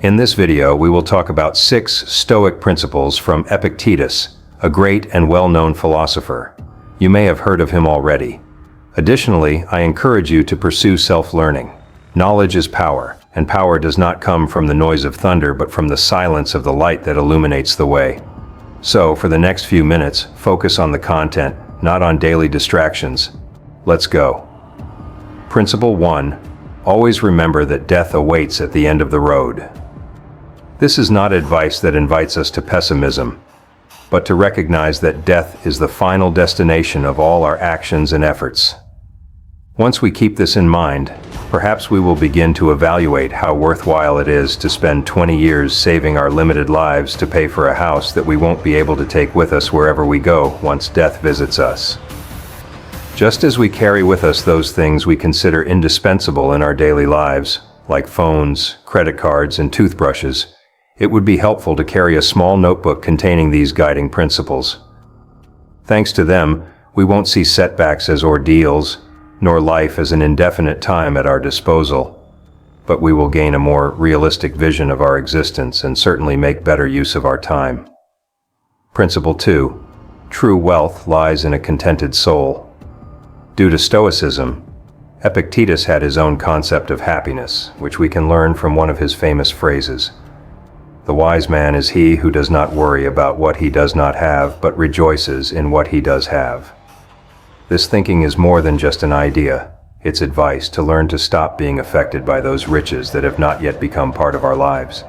In this video, we will talk about 6 Stoic principles from Epictetus, a great and well-known philosopher. You may have heard of him already. Additionally, I encourage you to pursue self-learning. Knowledge is power, and power does not come from the noise of thunder but from the silence of the light that illuminates the way. So, for the next few minutes, focus on the content, not on daily distractions. Let's go. Principle 1. Always remember that death awaits at the end of the road. This is not advice that invites us to pessimism, but to recognize that death is the final destination of all our actions and efforts. Once we keep this in mind, perhaps we will begin to evaluate how worthwhile it is to spend 20 years saving our limited lives to pay for a house that we won't be able to take with us wherever we go once death visits us. Just as we carry with us those things we consider indispensable in our daily lives, like phones, credit cards, and toothbrushes, it would be helpful to carry a small notebook containing these guiding principles. Thanks to them, we won't see setbacks as ordeals, nor life as an indefinite time at our disposal, but we will gain a more realistic vision of our existence and certainly make better use of our time. Principle 2. True wealth lies in a contented soul. Due to Stoicism, Epictetus had his own concept of happiness, which we can learn from one of his famous phrases. The wise man is he who does not worry about what he does not have, but rejoices in what he does have. This thinking is more than just an idea. It's advice to learn to stop being affected by those riches that have not yet become part of our lives.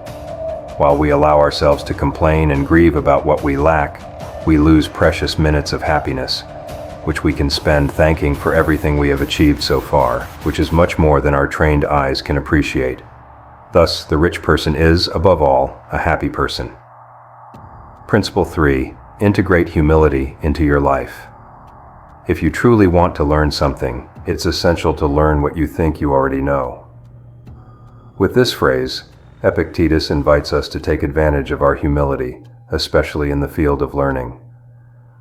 While we allow ourselves to complain and grieve about what we lack, we lose precious minutes of happiness, which we can spend thanking for everything we have achieved so far, which is much more than our trained eyes can appreciate. Thus, the rich person is, above all, a happy person. Principle 3. Integrate humility into your life. If you truly want to learn something, it's essential to learn what you think you already know. With this phrase, Epictetus invites us to take advantage of our humility, especially in the field of learning.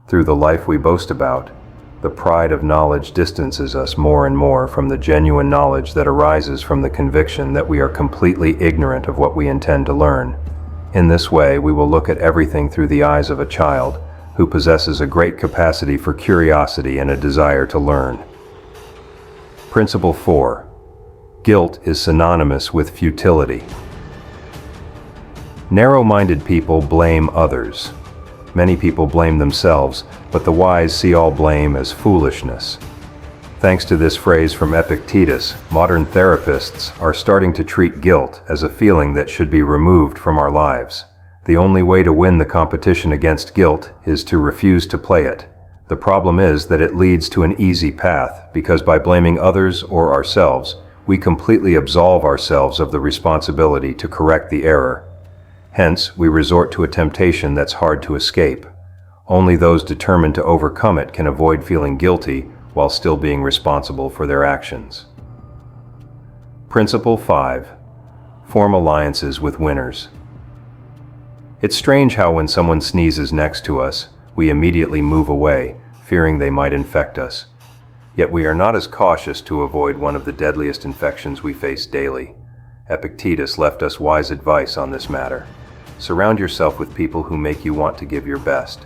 Through the life we boast about, the pride of knowledge distances us more and more from the genuine knowledge that arises from the conviction that we are completely ignorant of what we intend to learn. In this way, we will look at everything through the eyes of a child who possesses a great capacity for curiosity and a desire to learn. Principle 4. Guilt is synonymous with futility. Narrow-minded people blame others. Many people blame themselves, but the wise see all blame as foolishness. Thanks to this phrase from Epictetus, modern therapists are starting to treat guilt as a feeling that should be removed from our lives. The only way to win the competition against guilt is to refuse to play it. The problem is that it leads to an easy path, because by blaming others or ourselves, we completely absolve ourselves of the responsibility to correct the error. Hence, we resort to a temptation that's hard to escape. Only those determined to overcome it can avoid feeling guilty while still being responsible for their actions. Principle 5. Form alliances with winners. It's strange how when someone sneezes next to us, we immediately move away, fearing they might infect us. Yet we are not as cautious to avoid one of the deadliest infections we face daily. Epictetus left us wise advice on this matter. Surround yourself with people who make you want to give your best.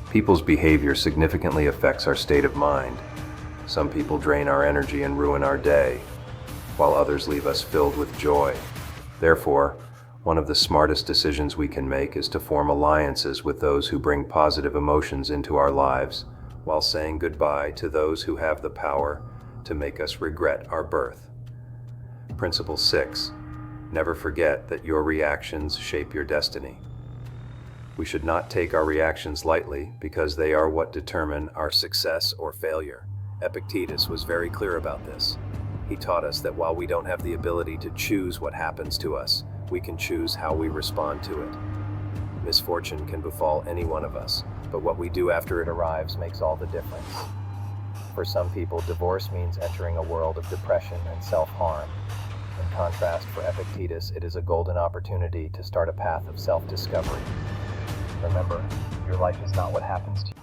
People's behavior significantly affects our state of mind. Some people drain our energy and ruin our day, while others leave us filled with joy. Therefore, one of the smartest decisions we can make is to form alliances with those who bring positive emotions into our lives, while saying goodbye to those who have the power to make us regret our birth. Principle 6. Never forget that your reactions shape your destiny. We should not take our reactions lightly because they are what determine our success or failure. Epictetus was very clear about this. He taught us that while we don't have the ability to choose what happens to us, we can choose how we respond to it. Misfortune can befall any one of us, but what we do after it arrives makes all the difference. For some people, divorce means entering a world of depression and self-harm. In contrast, for Epictetus, it is a golden opportunity to start a path of self-discovery. Remember, your life is not what happens to you.